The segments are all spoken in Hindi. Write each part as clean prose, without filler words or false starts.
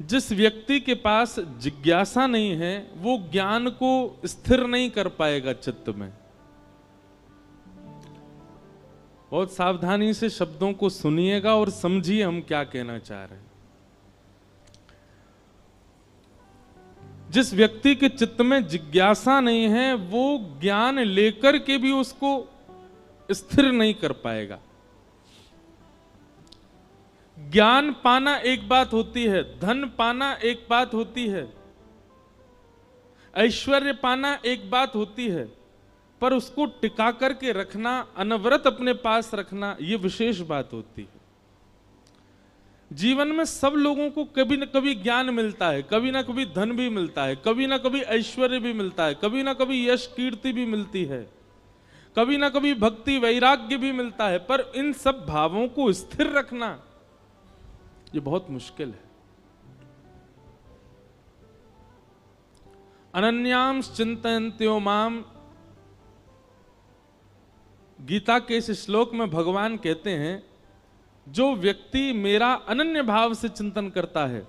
जिस व्यक्ति के पास जिज्ञासा नहीं है वो ज्ञान को स्थिर नहीं कर पाएगा चित्त में। बहुत सावधानी से शब्दों को सुनिएगा और समझिए हम क्या कहना चाह रहे हैं। जिस व्यक्ति के चित्त में जिज्ञासा नहीं है वो ज्ञान लेकर के भी उसको स्थिर नहीं कर पाएगा। ज्ञान पाना एक बात होती है, धन पाना एक बात होती है, ऐश्वर्य पाना एक बात होती है, पर उसको टिका करके रखना, अनवरत अपने पास रखना, यह विशेष बात होती है। जीवन में सब लोगों को कभी न कभी ज्ञान मिलता है, कभी ना कभी धन भी मिलता है, कभी ना कभी ऐश्वर्य भी मिलता है, कभी ना कभी यश कीर्ति भी मिलती है, कभी ना कभी भक्ति वैराग्य भी मिलता है, पर इन सब भावों को स्थिर रखना ये बहुत मुश्किल है। अनन्यांश चिंतयन्त्यो माम, गीता के इस श्लोक में भगवान कहते हैं जो व्यक्ति मेरा अनन्य भाव से चिंतन करता है,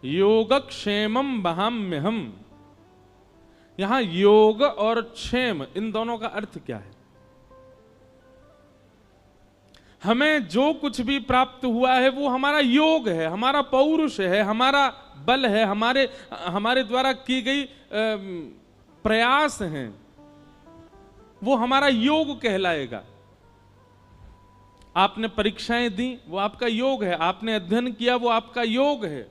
योगक्षेमम वहाम्यहम्। यहां योग और क्षेम इन दोनों का अर्थ क्या है? हमें जो कुछ भी प्राप्त हुआ है वो हमारा योग है, हमारा पौरुष है, हमारा बल है, हमारे द्वारा की गई प्रयास हैं, वो हमारा योग कहलाएगा। आपने परीक्षाएं दी वो आपका योग है, आपने अध्ययन किया वो आपका योग है,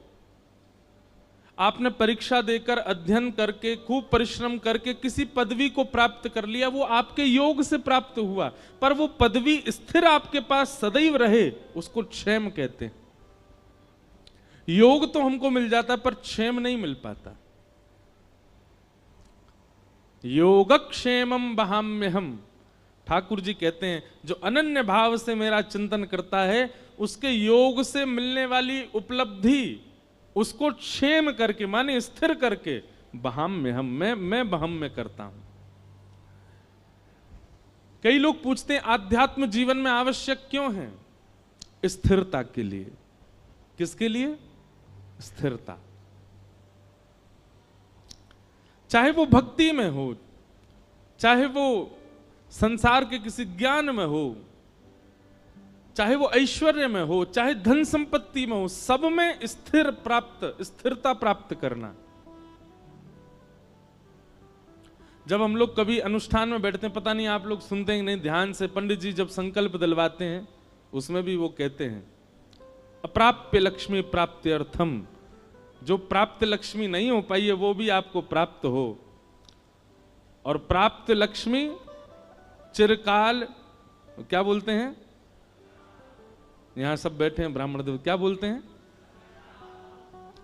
आपने परीक्षा देकर अध्ययन करके खूब परिश्रम करके किसी पदवी को प्राप्त कर लिया, वो आपके योग से प्राप्त हुआ, पर वो पदवी स्थिर आपके पास सदैव रहे उसको क्षेम कहते हैं। योग तो हमको मिल जाता पर क्षेम नहीं मिल पाता। योगक्षेमम वहाम्यहम्, ठाकुर जी कहते हैं जो अनन्य भाव से मेरा चिंतन करता है उसके योग से मिलने वाली उपलब्धि उसको क्षेम करके माने स्थिर करके वहाम्यहम्, मैं वहाम्य करता हूं। कई लोग पूछते हैं आध्यात्म जीवन में आवश्यक क्यों है? स्थिरता के लिए। किसके लिए? स्थिरता। चाहे वो भक्ति में हो, चाहे वो संसार के किसी ज्ञान में हो, चाहे वो ऐश्वर्य में हो, चाहे धन संपत्ति में हो, सब में स्थिरता प्राप्त करना। जब हम लोग कभी अनुष्ठान में बैठते हैं, पता नहीं आप लोग सुनते हैं नहीं ध्यान से, पंडित जी जब संकल्प दिलवाते हैं उसमें भी वो कहते हैं अप्राप्य लक्ष्मी प्राप्त्यर्थम, जो प्राप्त लक्ष्मी नहीं हो पाई है वो भी आपको प्राप्त हो, और प्राप्त लक्ष्मी चिरकाल, क्या बोलते हैं यहां सब बैठे हैं ब्राह्मण देव, क्या बोलते हैं?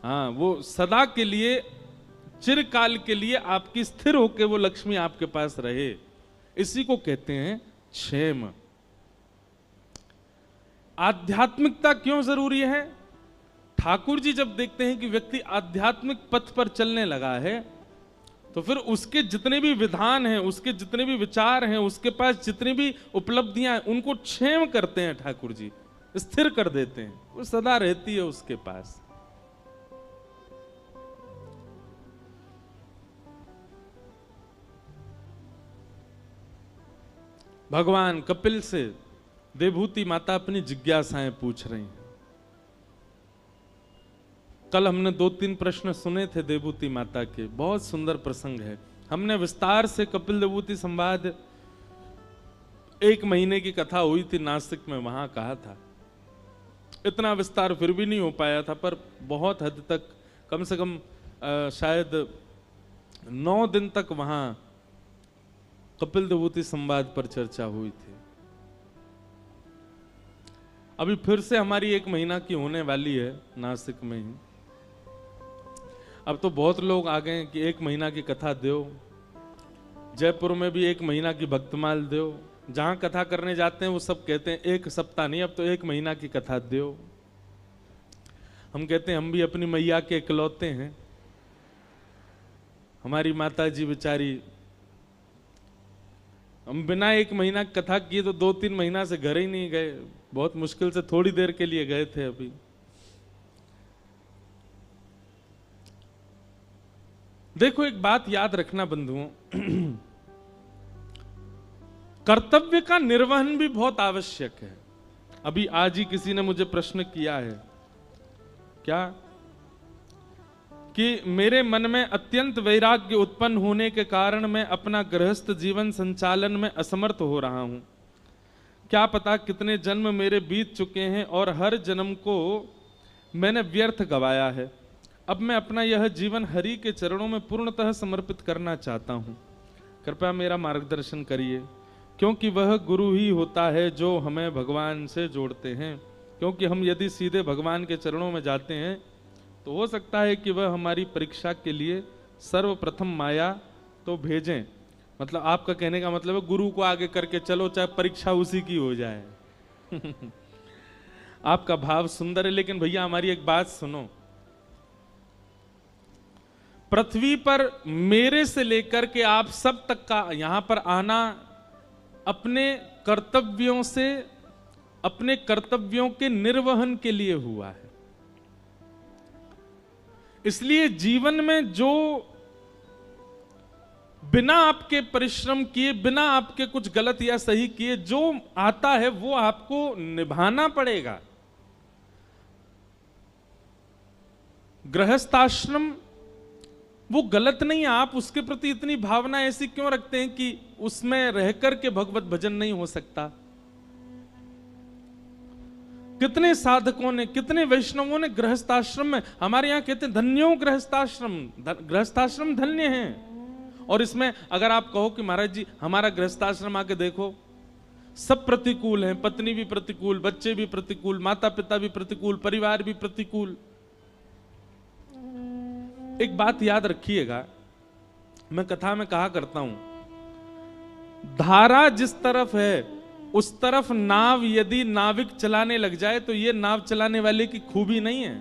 हाँ, वो सदा के लिए चिरकाल के लिए आपकी स्थिर होके वो लक्ष्मी आपके पास रहे, इसी को कहते हैं क्षेम। आध्यात्मिकता क्यों जरूरी है? ठाकुर जी जब देखते हैं कि व्यक्ति आध्यात्मिक पथ पर चलने लगा है तो फिर उसके जितने भी विधान हैं, उसके जितने भी विचार हैं, उसके पास जितनी भी उपलब्धियां हैं, उनको क्षेम करते हैं ठाकुर जी, स्थिर कर देते हैं, वो सदा रहती है उसके पास। भगवान कपिल से देवहूति माता अपनी जिज्ञासाएं पूछ रही हैं। कल हमने 2-3 प्रश्न सुने थे देवहूति माता के, बहुत सुंदर प्रसंग है। हमने विस्तार से कपिल देवहूति संवाद 1 महीने की कथा हुई थी नासिक में, वहां कहा था। इतना विस्तार फिर भी नहीं हो पाया था, पर बहुत हद तक, कम से कम शायद 9 दिन तक वहां कपिल देवहूति संवाद पर चर्चा हुई थी। अभी फिर से हमारी 1 महीना की होने वाली है नासिक में ही। अब तो बहुत लोग आ गए कि 1 महीना की कथा दो, जयपुर में भी 1 महीना की भक्तमाल दो, जहां कथा करने जाते हैं वो सब कहते हैं 1 सप्ताह नहीं, अब तो 1 महीना की कथा दो। हम कहते हैं हम भी अपनी मैया के इकलौते हैं, हमारी माता जी बेचारी, हम बिना 1 महीना की कथा किए तो 2-3 महीना से घर ही नहीं गए, बहुत मुश्किल से थोड़ी देर के लिए गए थे अभी। देखो एक बात याद रखना बंधुओं, कर्तव्य का निर्वहन भी बहुत आवश्यक है। अभी आज ही किसी ने मुझे प्रश्न किया है, क्या कि मेरे मन में अत्यंत वैराग्य उत्पन्न होने के कारण मैं अपना गृहस्थ जीवन संचालन में असमर्थ हो रहा हूं। क्या पता कितने जन्म मेरे बीत चुके हैं और हर जन्म को मैंने व्यर्थ गवाया है। अब मैं अपना यह जीवन हरि के चरणों में पूर्णतः समर्पित करना चाहता हूं। कृपया मेरा मार्गदर्शन करिए, क्योंकि वह गुरु ही होता है जो हमें भगवान से जोड़ते हैं। क्योंकि हम यदि सीधे भगवान के चरणों में जाते हैं तो हो सकता है कि वह हमारी परीक्षा के लिए सर्वप्रथम माया तो भेजें। मतलब आपका कहने का मतलब है गुरु को आगे करके चलो, चाहे परीक्षा उसी की हो जाए। आपका भाव सुंदर है, लेकिन भैया हमारी एक बात सुनो। पृथ्वी पर मेरे से लेकर के आप सब तक का यहां पर आना अपने कर्तव्यों से, अपने कर्तव्यों के निर्वहन के लिए हुआ है। इसलिए जीवन में जो बिना आपके परिश्रम किए, बिना आपके कुछ गलत या सही किए जो आता है वो आपको निभाना पड़ेगा। गृहस्थाश्रम वो गलत नहीं है, आप उसके प्रति इतनी भावना ऐसी क्यों रखते हैं कि उसमें रहकर के भगवत भजन नहीं हो सकता। कितने साधकों ने, कितने वैष्णवों ने गृहस्थाश्रम में, हमारे यहां कहते हैं धन्यो गृहस्थाश्रम, गृहस्थाश्रम धन्य हैं। और इसमें अगर आप कहो कि महाराज जी हमारा गृहस्थाश्रम आके देखो, सब प्रतिकूल हैं, पत्नी भी प्रतिकूल, बच्चे भी प्रतिकूल, माता पिता भी प्रतिकूल, परिवार भी प्रतिकूल। एक बात याद रखिएगा, मैं कथा में कहा करता हूं, धारा जिस तरफ है उस तरफ नाव यदि नाविक चलाने लग जाए तो ये नाव चलाने वाले की खूबी नहीं है।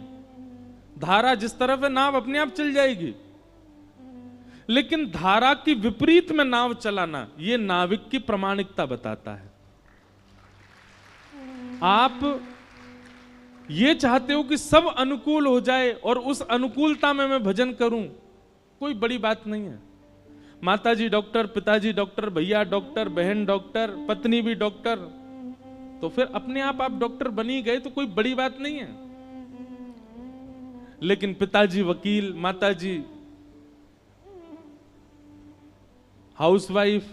धारा जिस तरफ है नाव अपने आप चल जाएगी, लेकिन धारा की विपरीत में नाव चलाना ये नाविक की प्रामाणिकता बताता है। आप ये चाहते हो कि सब अनुकूल हो जाए और उस अनुकूलता में मैं भजन करूं, कोई बड़ी बात नहीं है। माताजी डॉक्टर, पिताजी डॉक्टर, भैया डॉक्टर, बहन डॉक्टर, पत्नी भी डॉक्टर, तो फिर अपने आप डॉक्टर बनी गए तो कोई बड़ी बात नहीं है। लेकिन पिताजी वकील, माताजी हाउसवाइफ,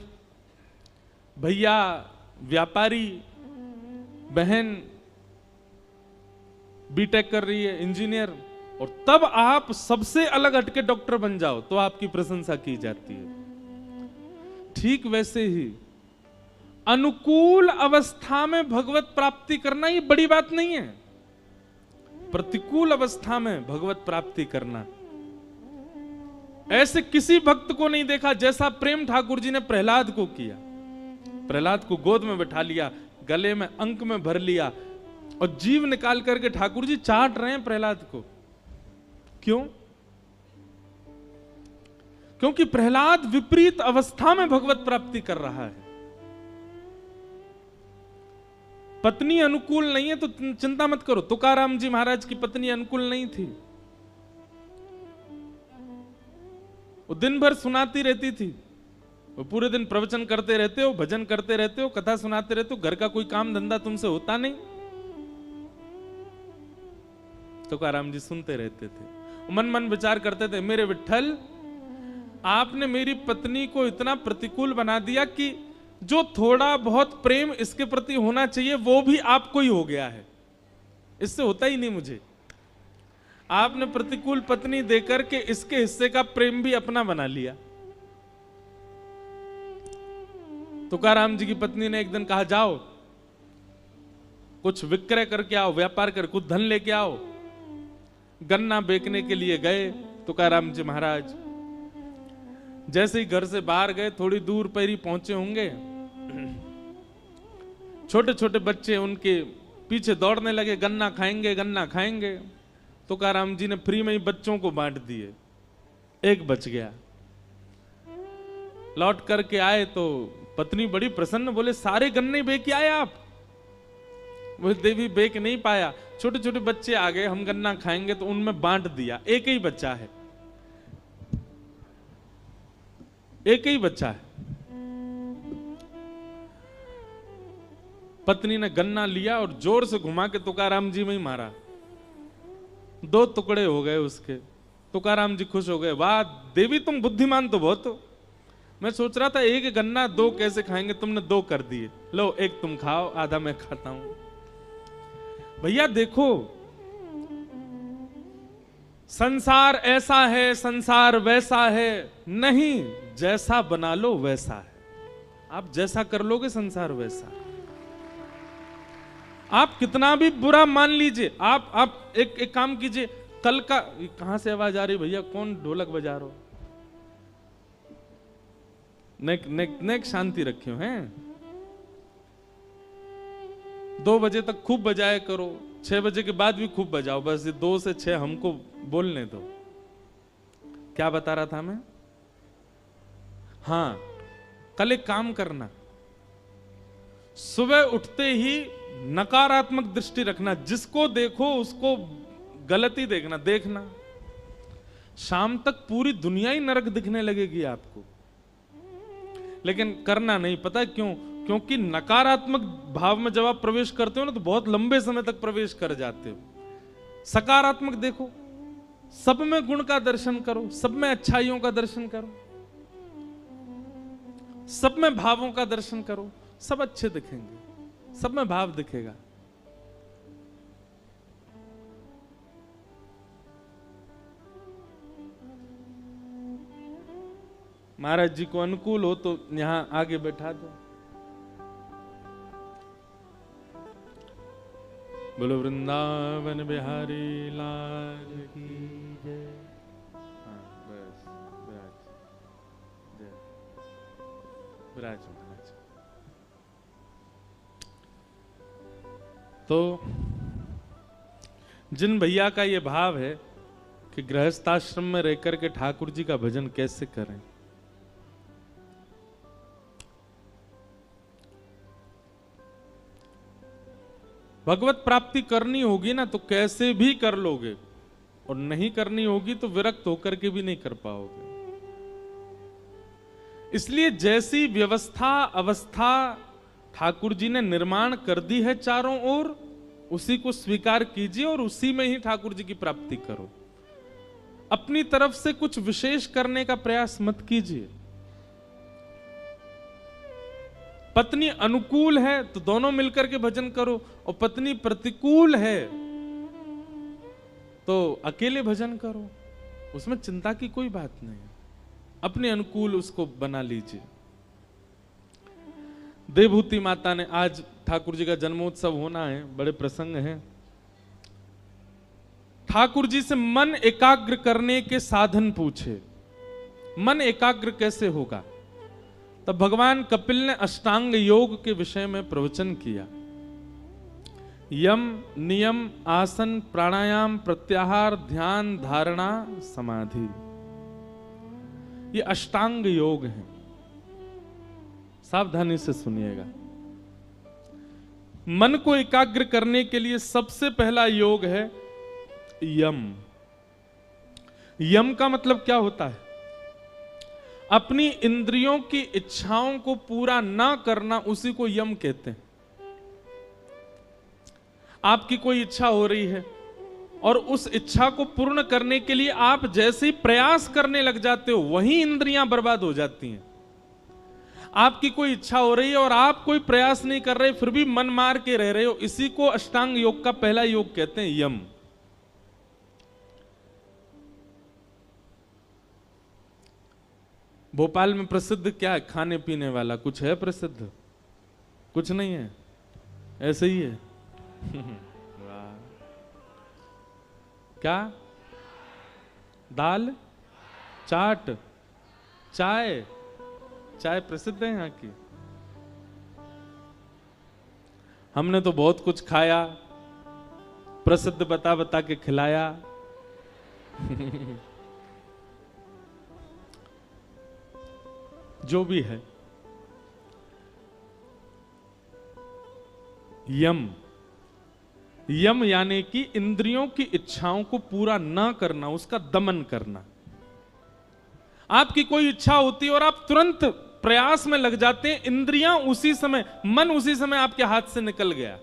भैया व्यापारी, बहन बीटेक कर रही है, इंजीनियर, और तब आप सबसे अलग हटके डॉक्टर बन जाओ तो आपकी प्रशंसा की जाती है। ठीक वैसे ही अनुकूल अवस्था में भगवत प्राप्ति करना ये बड़ी बात नहीं है, प्रतिकूल अवस्था में भगवत प्राप्ति करना। ऐसे किसी भक्त को नहीं देखा जैसा प्रेम ठाकुर जी ने प्रहलाद को किया। प्रहलाद को गोद में बैठा लिया, गले में अंक में भर लिया और जीव निकाल करके ठाकुर जी चाट रहे हैं प्रहलाद को। क्यों? क्योंकि प्रहलाद विपरीत अवस्था में भगवत प्राप्ति कर रहा है। पत्नी अनुकूल नहीं है तो चिंता मत करो। तुकाराम जी महाराज की पत्नी अनुकूल नहीं थी, वो दिन भर सुनाती रहती थी। वो पूरे दिन प्रवचन करते रहते हो, भजन करते रहते हो, कथा सुनाते रहते हो, घर का कोई काम धंधा तुमसे होता नहीं। तुकाराम जी सुनते रहते थे, मन मन विचार करते थे, मेरे विठ्ठल आपने मेरी पत्नी को इतना प्रतिकूल बना दिया कि जो थोड़ा बहुत प्रेम इसके प्रति होना चाहिए वो भी आपको ही हो गया है, इससे होता ही नहीं मुझे। आपने प्रतिकूल पत्नी देकर के इसके हिस्से का प्रेम भी अपना बना लिया। तुकाराम जी की पत्नी ने एक दिन कहा, जाओ कुछ विक्रय करके आओ, व्यापार कर, कुछ धन लेके आओ। गन्ना बेचने के लिए गए तुकाराम जी महाराज। जैसे ही घर से बाहर गए, थोड़ी दूर पर ही पहुंचे होंगे, छोटे छोटे बच्चे उनके पीछे दौड़ने लगे, गन्ना खाएंगे, गन्ना खाएंगे। तुकाराम जी ने फ्री में ही बच्चों को बांट दिए, एक बच गया। लौट करके आए तो पत्नी बड़ी प्रसन्न, बोले सारे गन्ने बेच के आए आप? वो देवी बेच नहीं पाया, छोटे छोटे बच्चे आ गए, हम गन्ना खाएंगे, तो उनमें बांट दिया, एक ही बच्चा है। एक ही बच्चा है। पत्नी ने गन्ना लिया और जोर से घुमा के तुकाराम जी में ही मारा, 2 टुकड़े हो गए उसके। तुकाराम जी खुश हो गए, वाह देवी तुम बुद्धिमान तो बहुत हो। मैं सोच रहा था एक गन्ना 2 कैसे खाएंगे, तुमने 2 कर दिए, लो एक तुम खाओ, आधा मैं खाता हूं। भैया देखो, संसार ऐसा है, संसार वैसा है नहीं, जैसा बना लो वैसा है। आप जैसा कर लोगे संसार वैसा है। आप कितना भी बुरा मान लीजिए, आप एक काम कीजिए, कल का, कहां से आवाज आ रही भैया, कौन ढोलक बजा रहे हो? नेक शांति रखियो हैं। 2 बजे तक खूब बजाया करो, 6 बजे के बाद भी खूब बजाओ, बस ये 2 से 6 हमको बोलने दो। क्या बता रहा था मैं? हाँ, कल एक काम करना, सुबह उठते ही नकारात्मक दृष्टि रखना, जिसको देखो उसको गलत ही देखना। शाम तक पूरी दुनिया ही नरक दिखने लगेगी आपको, लेकिन करना नहीं। पता क्यों? क्योंकि नकारात्मक भाव में जब आप प्रवेश करते हो ना, तो बहुत लंबे समय तक प्रवेश कर जाते हो। सकारात्मक देखो, सब में गुण का दर्शन करो, सब में अच्छाइयों का दर्शन करो, सब में भावों का दर्शन करो, सब अच्छे दिखेंगे, सब में भाव दिखेगा। महाराज जी को अनुकूल हो तो यहां आगे बैठा दो। बोलो वृंदावन बिहारी लाल की जय। हाँ बस, विराज महाराज। तो जिन भैया का ये भाव है कि गृहस्थाश्रम में रहकर के ठाकुर जी का भजन कैसे करें, भगवत प्राप्ति करनी होगी ना तो कैसे भी कर लोगे, और नहीं करनी होगी तो विरक्त होकर के भी नहीं कर पाओगे। इसलिए जैसी व्यवस्था अवस्था ठाकुर जी ने निर्माण कर दी है चारों ओर, उसी को स्वीकार कीजिए और उसी में ही ठाकुर जी की प्राप्ति करो। अपनी तरफ से कुछ विशेष करने का प्रयास मत कीजिए। पत्नी अनुकूल है तो दोनों मिलकर के भजन करो, और पत्नी प्रतिकूल है तो अकेले भजन करो, उसमें चिंता की कोई बात नहीं। अपने अनुकूल उसको बना लीजिए। देवभूति माता ने, आज ठाकुर जी का जन्मोत्सव होना है, बड़े प्रसंग हैं, ठाकुर जी से मन एकाग्र करने के साधन पूछे। मन एकाग्र कैसे होगा? तब भगवान कपिल ने अष्टांग योग के विषय में प्रवचन किया। यम, नियम, आसन, प्राणायाम, प्रत्याहार, ध्यान, धारणा, समाधि, ये अष्टांग योग हैं। सावधानी से सुनिएगा। मन को एकाग्र करने के लिए सबसे पहला योग है यम। यम का मतलब क्या होता है? अपनी इंद्रियों की इच्छाओं को पूरा ना करना, उसी को यम कहते हैं। आपकी कोई इच्छा हो रही है और उस इच्छा को पूर्ण करने के लिए आप जैसे ही प्रयास करने लग जाते हो, वहीं इंद्रियां बर्बाद हो जाती हैं। आपकी कोई इच्छा हो रही है और आप कोई प्रयास नहीं कर रहे, फिर भी मन मार के रह रहे हो, इसी को अष्टांग योग का पहला योग कहते हैं, यम। भोपाल में प्रसिद्ध क्या है खाने पीने वाला? कुछ है प्रसिद्ध? कुछ नहीं है, ऐसे ही है। वाह, क्या? दाल, चाट, चाय। चाय प्रसिद्ध है यहाँ की। हमने तो बहुत कुछ खाया, प्रसिद्ध बता बता के खिलाया। जो भी है, यम। यम यानी कि इंद्रियों की इच्छाओं को पूरा ना करना, उसका दमन करना। आपकी कोई इच्छा होती है और आप तुरंत प्रयास में लग जाते हैं, इंद्रियां उसी समय, मन उसी समय आपके हाथ से निकल गया।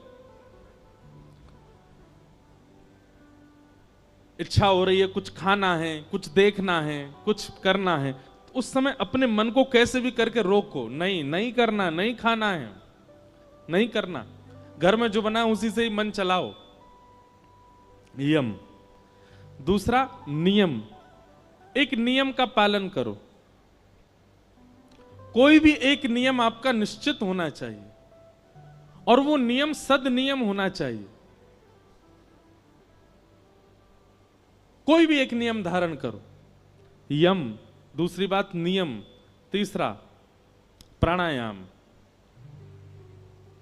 इच्छा हो रही है, कुछ खाना है, कुछ देखना है, कुछ करना है, तो उस समय अपने मन को कैसे भी करके रोको, नहीं नहीं करना, नहीं खाना है, नहीं करना। घर में जो बना उसी से ही मन चलाओ। यम। दूसरा नियम, एक नियम का पालन करो। कोई भी एक नियम आपका निश्चित होना चाहिए और वो नियम सद नियम होना चाहिए। कोई भी एक नियम धारण करो। यम, दूसरी बात नियम, तीसरा प्राणायाम।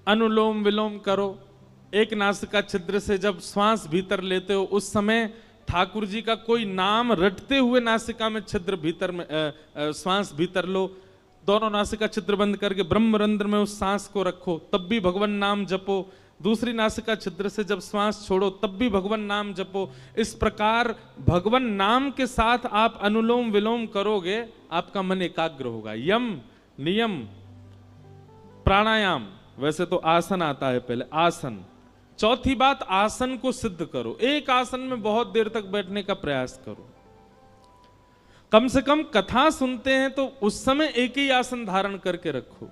अनुलोम विलोम करो। एक नासिका छिद्र से जब श्वास भीतर लेते हो उस समय ठाकुर जी का कोई नाम रटते हुए नासिका में छिद्र भीतर में श्वास भीतर लो। दोनों नासिका छिद्र बंद करके ब्रह्मरंध्र में उस सांस को रखो, तब भी भगवान नाम जपो। दूसरी नासिका छिद्र से जब श्वास छोड़ो तब भी भगवान नाम जपो। इस प्रकार भगवान नाम के साथ आप अनुलोम विलोम करोगे, आपका मन एकाग्र होगा। यम, नियम, प्राणायाम। वैसे तो आसन आता है पहले, आसन। चौथी बात, आसन को सिद्ध करो। एक आसन में बहुत देर तक बैठने का प्रयास करो। कम से कम कथा सुनते हैं तो उस समय एक ही आसन धारण करके रखो।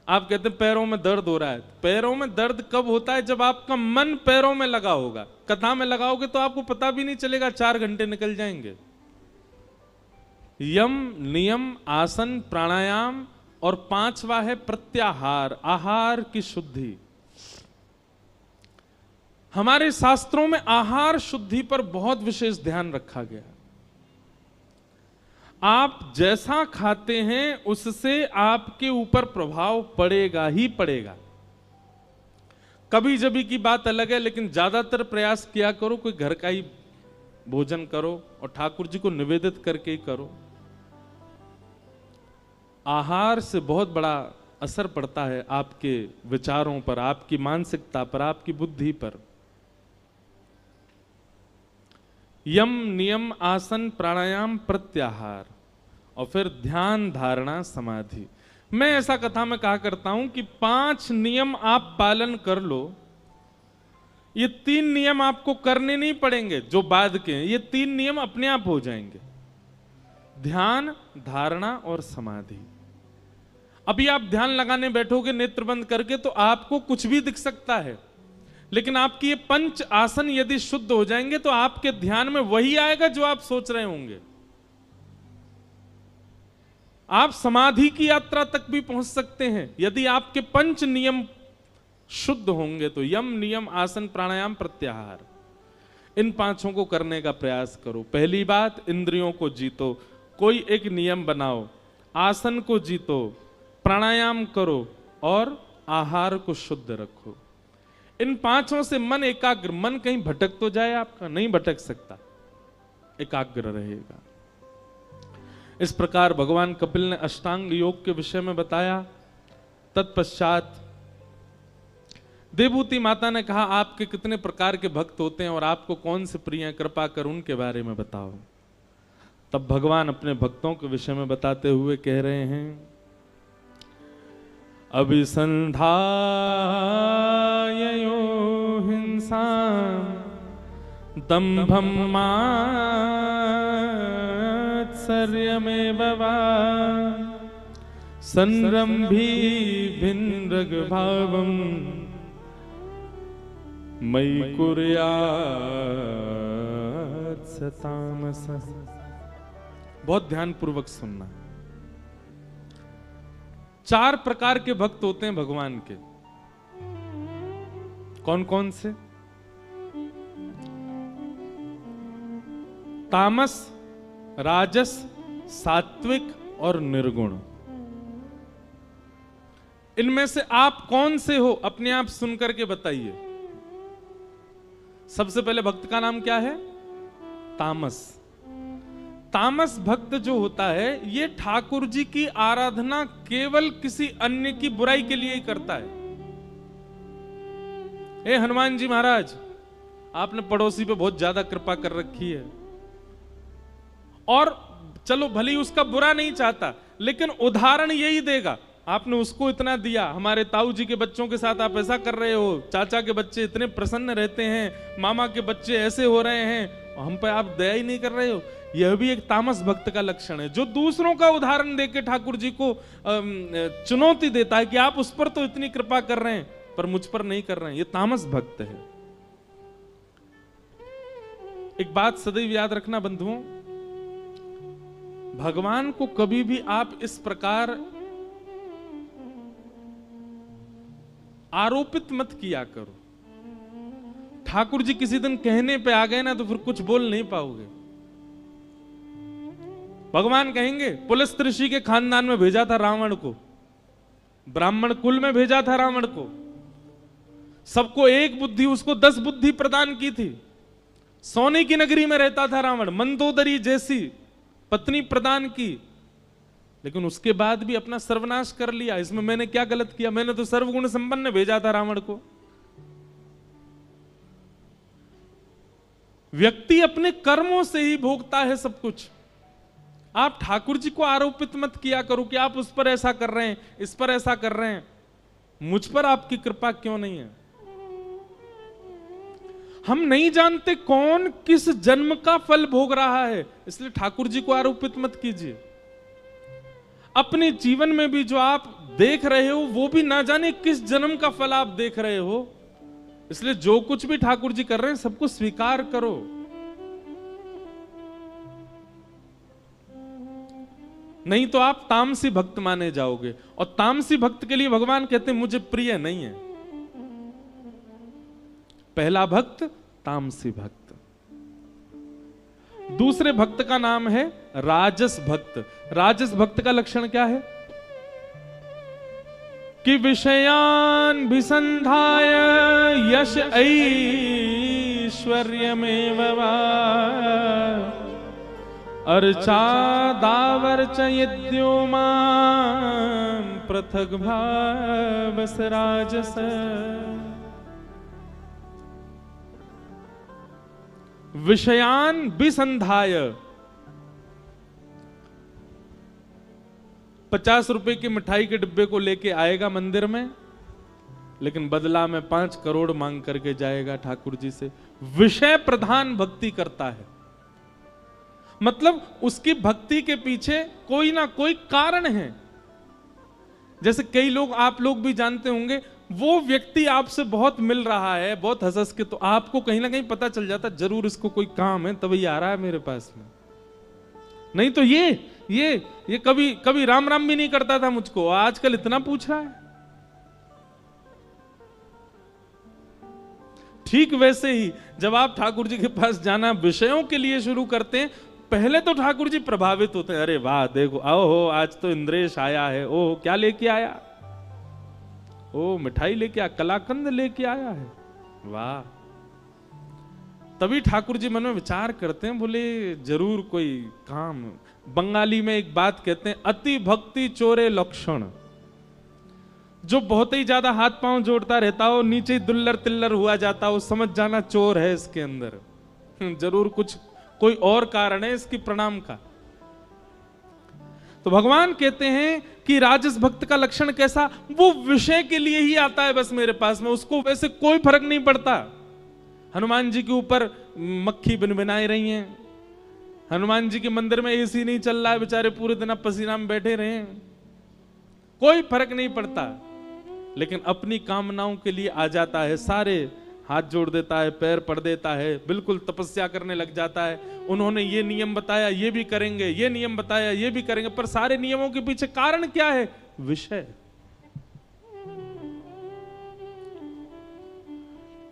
आप कहते हैं पैरों में दर्द हो रहा है, पैरों में दर्द कब होता है? जब आपका मन पैरों में लगा होगा। कथा में लगाओगे तो आपको पता भी नहीं चलेगा, 4 घंटे निकल जाएंगे। यम, नियम, आसन, प्राणायाम और 5वां है प्रत्याहार, आहार की शुद्धि। हमारे शास्त्रों में आहार शुद्धि पर बहुत विशेष ध्यान रखा गया। आप जैसा खाते हैं उससे आपके ऊपर प्रभाव पड़ेगा ही पड़ेगा। कभी जभी की बात अलग है, लेकिन ज्यादातर प्रयास किया करो कोई घर का ही भोजन करो और ठाकुर जी को निवेदित करके ही करो। आहार से बहुत बड़ा असर पड़ता है आपके विचारों पर, आपकी मानसिकता पर, आपकी बुद्धि पर। यम, नियम, आसन, प्राणायाम, प्रत्याहार और फिर ध्यान, धारणा, समाधि। मैं ऐसा कथा में कहा करता हूं कि 5 नियम आप पालन कर लो। ये 3 नियम आपको करने नहीं पड़ेंगे जो बाद के हैं, ये 3 नियम अपने आप हो जाएंगे। ध्यान, धारणा और समाधि। अभी आप ध्यान लगाने बैठोगे नेत्र बंद करके तो आपको कुछ भी दिख सकता है, लेकिन आपकी ये 5 आसन यदि शुद्ध हो जाएंगे तो आपके ध्यान में वही आएगा जो आप सोच रहे होंगे। आप समाधि की यात्रा तक भी पहुंच सकते हैं यदि आपके 5 नियम शुद्ध होंगे तो। यम, नियम, आसन, प्राणायाम, प्रत्याहार, इन 5 को करने का प्रयास करो। पहली बात, इंद्रियों को जीतो, कोई एक नियम बनाओ। आसन को जीतो, प्राणायाम करो और आहार को शुद्ध रखो। इन 5 से मन एकाग्र, मन कहीं भटक तो जाए आपका, नहीं भटक सकता, एकाग्र रहेगा। इस प्रकार भगवान कपिल ने अष्टांग योग के विषय में बताया। तत्पश्चात देवभूति माता ने कहा आपके कितने प्रकार के भक्त होते हैं और आपको कौन से प्रिय हैं, कृपा कर उनके बारे में बताओ। तब भगवान अपने भक्तों के विषय में बताते हुए कह रहे हैं, अभिसंधाययो हिंसा दंभं मात्सर्यमेव वा संरंभी भिन्नग्भावं मयि कुर्यात् स तामसः। बहुत ध्यान पूर्वक सुनना। 4 प्रकार के भक्त होते हैं भगवान के। कौन कौन से? तामस, राजस, सात्विक और निर्गुण। इनमें से आप कौन से हो अपने आप सुनकर के बताइए। सबसे पहले भक्त का नाम क्या है? तामस। तामस भक्त जो होता है ये ठाकुर जी की आराधना केवल किसी अन्य की बुराई के लिए ही करता है। हे हनुमान जी महाराज, आपने पड़ोसी पे बहुत ज्यादा कृपा कर रखी है। और चलो भली उसका बुरा नहीं चाहता, लेकिन उदाहरण यही देगा, आपने उसको इतना दिया, हमारे ताऊ जी के बच्चों के साथ आप ऐसा कर रहे हो, चाचा के बच्चे इतने प्रसन्न रहते हैं, मामा के बच्चे ऐसे हो रहे हैं, हम पे आप दया ही नहीं कर रहे हो। यह भी एक तामस भक्त का लक्षण है, जो दूसरों का उदाहरण देके ठाकुर जी को चुनौती देता है कि आप उस पर तो इतनी कृपा कर रहे हैं पर मुझ पर नहीं कर रहे हैं, ये तामस भक्त है। एक बात सदैव याद रखना बंधुओं, भगवान को कभी भी आप इस प्रकार आरोपित मत किया करो। ठाकुर जी किसी दिन कहने पे आ गए ना तो फिर कुछ बोल नहीं पाओगे। भगवान कहेंगे पुलस्त ऋषि के खानदान में भेजा था रावण को, ब्राह्मण कुल में भेजा था रावण को, सबको एक बुद्धि, उसको 10 बुद्धि प्रदान की थी, सोने की नगरी में रहता था रावण, मंदोदरी जैसी पत्नी प्रदान की, लेकिन उसके बाद भी अपना सर्वनाश कर लिया। इसमें मैंने क्या गलत किया? मैंने तो सर्वगुण संपन्न भेजा था रावण को। व्यक्ति अपने कर्मों से ही भोगता है सब कुछ। आप ठाकुर जी को आरोपित मत किया करो कि आप उस पर ऐसा कर रहे हैं, इस पर ऐसा कर रहे हैं, मुझ पर आपकी कृपा क्यों नहीं है? हम नहीं जानते कौन किस जन्म का फल भोग रहा है, इसलिए ठाकुर जी को आरोपित मत कीजिए। अपने जीवन में भी जो आप देख रहे हो वो भी ना जाने किस जन्म का फल आप देख रहे हो, इसलिए जो कुछ भी ठाकुर जी कर रहे हैं सबको स्वीकार करो। नहीं तो आप तामसी भक्त माने जाओगे, और तामसी भक्त के लिए भगवान कहते हैं मुझे प्रिय नहीं है। पहला भक्त तामसी भक्त। दूसरे भक्त का नाम है राजस भक्त। राजस भक्त का लक्षण क्या है? कि विषयान विसंधाय यश ऐश्वर्यमेव वा अर्चा दावर्च यद्यो मां पृथक भावस राजस। विषयान विसंधाय, 50 रुपए की मिठाई के डिब्बे को लेके आएगा मंदिर में, लेकिन बदला में 5 करोड़ मांग करके जाएगा ठाकुर जी से। विषय प्रधान भक्ति करता है, मतलब उसकी भक्ति के पीछे कोई ना कोई कारण है। जैसे कई लोग, आप लोग भी जानते होंगे, वो व्यक्ति आपसे बहुत मिल रहा है, बहुत हंस के, तो आपको कहीं ना कहीं पता चल जाता जरूर इसको कोई काम है तभी आ रहा है मेरे पास में, नहीं तो ये कभी राम राम भी नहीं करता था मुझको, आजकल इतना पूछ रहा है। ठीक वैसे ही जब आप ठाकुर जी के पास जाना विषयों के लिए शुरू करते हैं, पहले तो ठाकुर जी प्रभावित होते हैं, अरे वाह देखो, आओ हो आज तो इंद्रेश आया है, ओह क्या लेके आया, ओ मिठाई लेके आया, कलाकंद लेके आया है, वाह। तभी ठाकुर जी मन में विचार करते हैं, बोले जरूर कोई काम। बंगाली में एक बात कहते हैं, अति भक्ति चोरे लक्षण। जो बहुत ही ज्यादा हाथ पांव जोड़ता रहता हो, नीचे दुल्लर तिल्लर हुआ जाता हो, समझ जाना चोर है इसके अंदर, जरूर कुछ कोई और कारण है इसकी प्रणाम का। तो भगवान कहते हैं कि राजस भक्त का लक्षण कैसा? वो विषय के लिए ही आता है बस मेरे पास में, उसको वैसे कोई फर्क नहीं पड़ता। हनुमान जी के ऊपर मक्खी बिनबिनाई रही हैं, हनुमान जी के मंदिर में एसी नहीं चल रहा है, बेचारे पूरे दिन पसीना में बैठे रहे हैं, कोई फर्क नहीं पड़ता, लेकिन अपनी कामनाओं के लिए आ जाता है, सारे हाथ जोड़ देता है, पैर पड़ देता है, बिल्कुल तपस्या करने लग जाता है। उन्होंने ये नियम बताया, ये भी करेंगे, ये नियम बताया, ये भी करेंगे, पर सारे नियमों के पीछे कारण क्या है? विषय।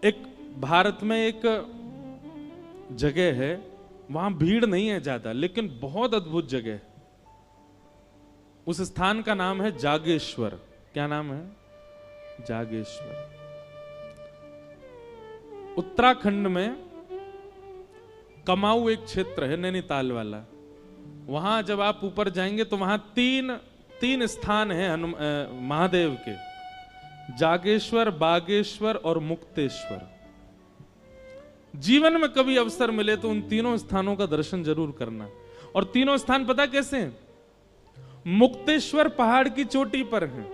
एक भारत में एक जगह है, वहां भीड़ नहीं है ज्यादा, लेकिन बहुत अद्भुत जगह है। उस स्थान का नाम है जागेश्वर। क्या नाम है? जागेश्वर। उत्तराखंड में कमाऊ एक क्षेत्र है, नैनीताल वाला। वहां जब आप ऊपर जाएंगे तो वहां तीन स्थान हैं महादेव के, जागेश्वर, बागेश्वर और मुक्तेश्वर। जीवन में कभी अवसर मिले तो उन तीनों स्थानों का दर्शन जरूर करना। और तीनों स्थान पता कैसे हैं? मुक्तेश्वर पहाड़ की चोटी पर है,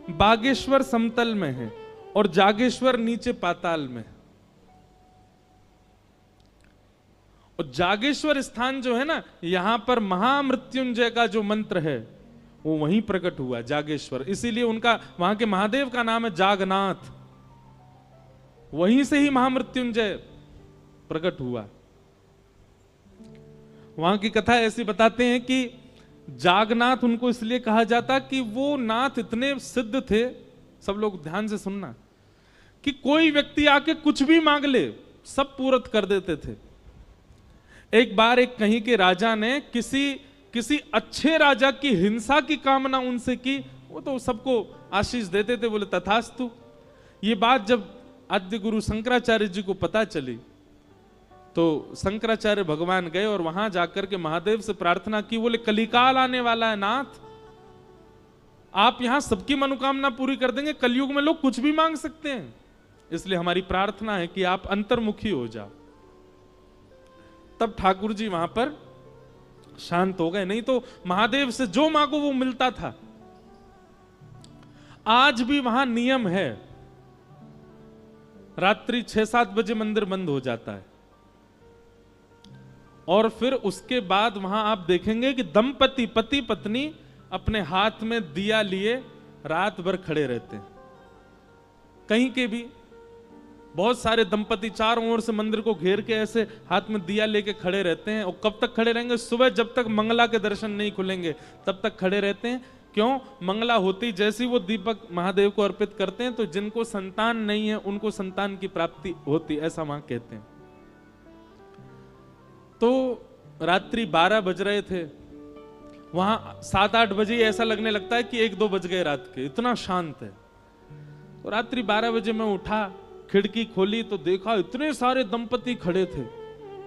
बागेश्वर समतल में है और जागेश्वर नीचे पाताल में है। और जागेश्वर स्थान जो है ना, यहां पर महामृत्युंजय का जो मंत्र है वो वहीं प्रकट हुआ, जागेश्वर। इसीलिए उनका, वहां के महादेव का नाम है जागनाथ। वहीं से ही महामृत्युंजय प्रकट हुआ। वहां की कथा ऐसी बताते हैं कि जागनाथ उनको इसलिए कहा जाता कि वो नाथ इतने सिद्ध थे, सब लोग ध्यान से सुनना, कि कोई व्यक्ति आके कुछ भी मांग ले सब पूरत कर देते थे। एक बार एक कहीं के राजा ने किसी अच्छे राजा की हिंसा की कामना उनसे की, वो तो सबको आशीष देते थे, बोले तथास्तु। ये बात जब आद्य गुरु शंकराचार्य जी को पता चली तो शंकराचार्य भगवान गए और वहां जाकर के महादेव से प्रार्थना की, बोले कलिकाल आने वाला है नाथ, आप यहां सबकी मनोकामना पूरी कर देंगे, कलयुग में लोग कुछ भी मांग सकते हैं, इसलिए हमारी प्रार्थना है कि आप अंतर्मुखी हो जाओ। तब ठाकुर जी वहां पर शांत हो गए, नहीं तो महादेव से जो मांगो वो मिलता था। आज भी वहां नियम है, रात्रि 6-7 बजे मंदिर बंद हो जाता है और फिर उसके बाद वहां आप देखेंगे कि दंपति, पति पत्नी अपने हाथ में दिया लिए रात भर खड़े रहते हैं। कहीं के भी बहुत सारे दंपति चारों ओर से मंदिर को घेर के ऐसे हाथ में दिया लेके खड़े रहते हैं। और कब तक खड़े रहेंगे? सुबह जब तक मंगला के दर्शन नहीं खुलेंगे तब तक खड़े रहते हैं। क्यों? मंगला होती जैसे वो दीपक महादेव को अर्पित करते हैं तो जिनको संतान नहीं है उनको संतान की प्राप्ति होती, ऐसा वहां कहते हैं। तो रात्रि 12 बज रहे थे, वहां 7-8 बजे ऐसा लगने लगता है कि 1-2 बज गए रात के, इतना शांत है। तो रात्रि 12 बजे मैं उठा, खिड़की खोली तो देखा इतने सारे दंपति खड़े थे,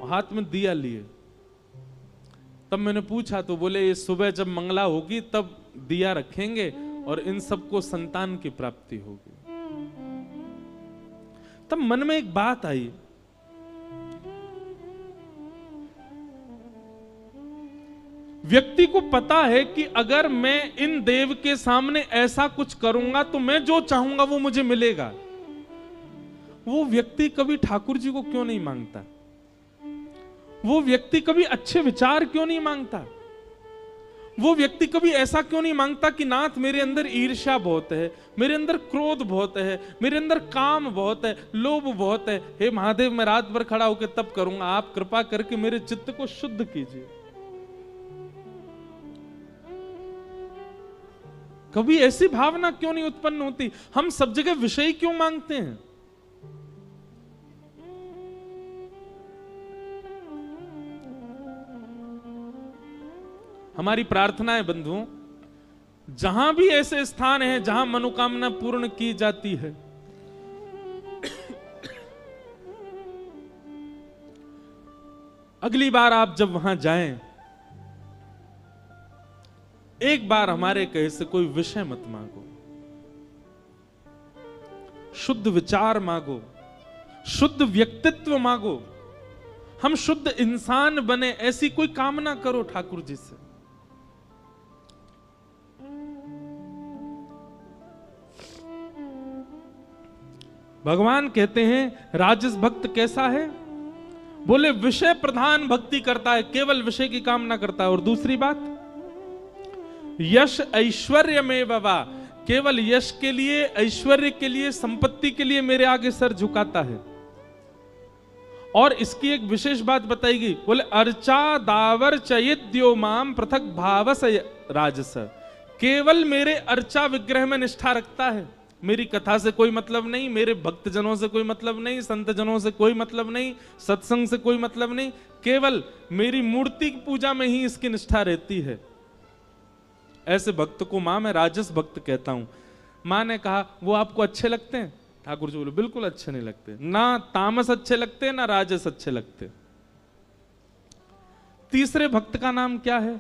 हाथ में दिया लिए। तब मैंने पूछा तो बोले ये सुबह जब मंगला होगी तब दिया रखेंगे और इन सबको संतान की प्राप्ति होगी। तब मन में एक बात आई, व्यक्ति को पता है कि अगर मैं इन देव के सामने ऐसा कुछ करूंगा तो मैं जो चाहूंगा वो मुझे मिलेगा। वो व्यक्ति कभी ठाकुर जी को क्यों नहीं मांगता? वो व्यक्ति कभी अच्छे विचार क्यों नहीं मांगता? वो व्यक्ति कभी ऐसा क्यों नहीं मांगता कि नाथ मेरे अंदर ईर्ष्या बहुत है, मेरे अंदर क्रोध बहुत है, मेरे अंदर काम बहुत है, लोभ बहुत है, हे महादेव मैं रात भर खड़ा होकर तब करूंगा, आप कृपा करके मेरे चित्त को शुद्ध कीजिए। कभी ऐसी भावना क्यों नहीं उत्पन्न होती? हम सब जगह विषय क्यों मांगते हैं? हमारी प्रार्थना है बंधुओं, जहां भी ऐसे स्थान हैं जहां मनोकामना पूर्ण की जाती है, अगली बार आप जब वहां जाएं, एक बार हमारे कहे से कोई विषय मत मांगो, शुद्ध विचार मांगो, शुद्ध व्यक्तित्व मांगो, हम शुद्ध इंसान बने, ऐसी कोई कामना करो ठाकुर जी से। भगवान कहते हैं राजस भक्त कैसा है? बोले विषय प्रधान भक्ति करता है, केवल विषय की कामना करता है। और दूसरी बात, यश ऐश्वर्य में बाबा, केवल यश के लिए, ऐश्वर्य के लिए, संपत्ति के लिए मेरे आगे सर झुकाता है। और इसकी एक विशेष बात बताएगी, बोले अर्चा दावर चयिद्यो माम पृथक भावस राजस, केवल मेरे अर्चा विग्रह में निष्ठा रखता है, मेरी कथा से कोई मतलब नहीं, मेरे भक्तजनों से कोई मतलब नहीं, संत जनों से कोई मतलब नहीं, सत्संग से कोई मतलब नहीं, केवल मेरी मूर्ति की पूजा में ही इसकी निष्ठा रहती है। ऐसे भक्त को मां मैं राजस भक्त कहता हूं। मां ने कहा वो आपको अच्छे लगते हैं? ठाकुर जी बोले बिल्कुल अच्छे नहीं लगते, ना तामस अच्छे लगते ना राजस अच्छे लगते। तीसरे भक्त का नाम क्या है?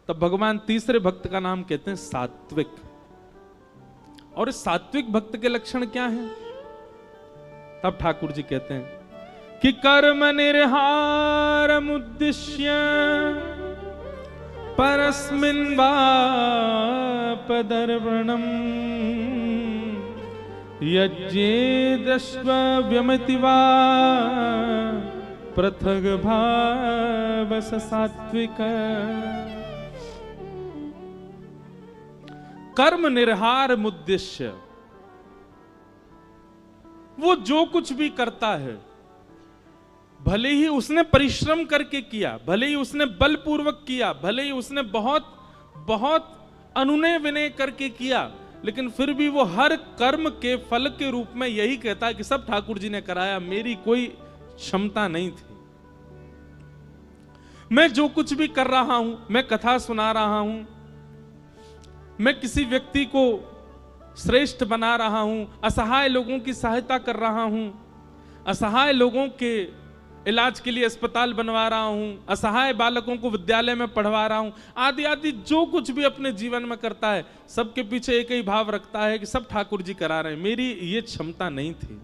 तब भगवान तीसरे भक्त का नाम कहते हैं सात्विक। और इस सात्विक भक्त के लक्षण क्या हैं? तब ठाकुर जी कहते हैं कि कर्म निर्हारम उद्देश्य परस्मिन् वा पदर्वणम् यज्ञे द्रष्टव्यमिति वा पृथग भावस सात्विक। कर्म निर्हार मुद्देश्य, वो जो कुछ भी करता है भले ही उसने परिश्रम करके किया, भले ही उसने बलपूर्वक किया, भले ही उसने बहुत बहुत अनुनय विनय करके किया, लेकिन फिर भी वो हर कर्म के फल के रूप में यही कहता है कि सब ठाकुर जी ने कराया, मेरी कोई क्षमता नहीं थी। मैं जो कुछ भी कर रहा हूं, मैं कथा सुना रहा हूं, मैं किसी व्यक्ति को श्रेष्ठ बना रहा हूं, असहाय लोगों की सहायता कर रहा हूं, असहाय लोगों के इलाज के लिए अस्पताल बनवा रहा हूं, असहाय बालकों को विद्यालय में पढ़वा रहा हूं, आदि आदि जो कुछ भी अपने जीवन में करता है, सबके पीछे एक ही भाव रखता है कि सब ठाकुर जी करा रहे हैं, मेरी ये क्षमता नहीं थी।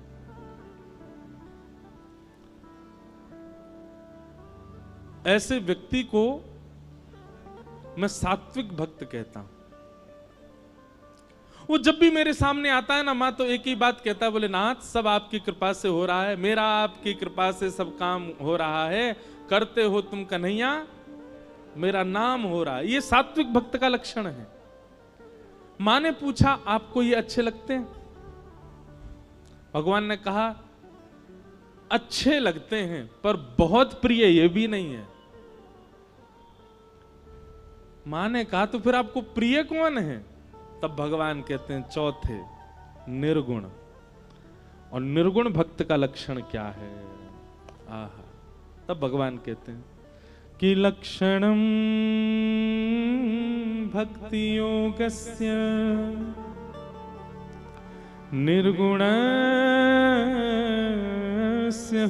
ऐसे व्यक्ति को मैं सात्विक भक्त कहता हूं। वो जब भी मेरे सामने आता है ना मां, तो एक ही बात कहता है, बोले नाथ सब आपकी कृपा से हो रहा है, मेरा आपकी कृपा से सब काम हो रहा है, करते हो तुम कन्हैया, मेरा नाम हो रहा है। ये सात्विक भक्त का लक्षण है। मां ने पूछा आपको ये अच्छे लगते हैं? भगवान ने कहा अच्छे लगते हैं पर बहुत प्रिय ये भी नहीं है। मां ने कहा तो फिर आपको प्रिय कौन है? तब भगवान कहते हैं चौथे, निर्गुण। और निर्गुण भक्त का लक्षण क्या है? आहा, तब भगवान कहते हैं कि लक्षणम भक्ति योगस्य निर्गुणस्य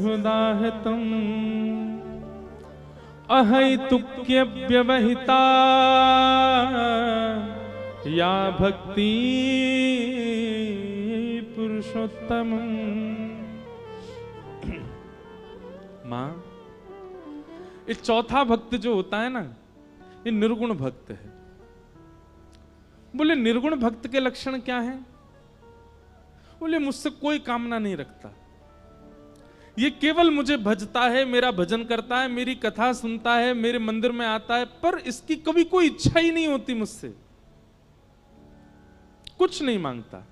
हुदाहतम अहैतुक्य व्यवहिता या भक्ति पुरुषोत्तम। मां, ये चौथा भक्त जो होता है ना, ये निर्गुण भक्त है। बोले निर्गुण भक्त के लक्षण क्या हैं? बोले मुझसे कोई कामना नहीं रखता, ये केवल मुझे भजता है, मेरा भजन करता है, मेरी कथा सुनता है, मेरे मंदिर में आता है, पर इसकी कभी कोई इच्छा ही नहीं होती मुझसे, कुछ नहीं मांगता।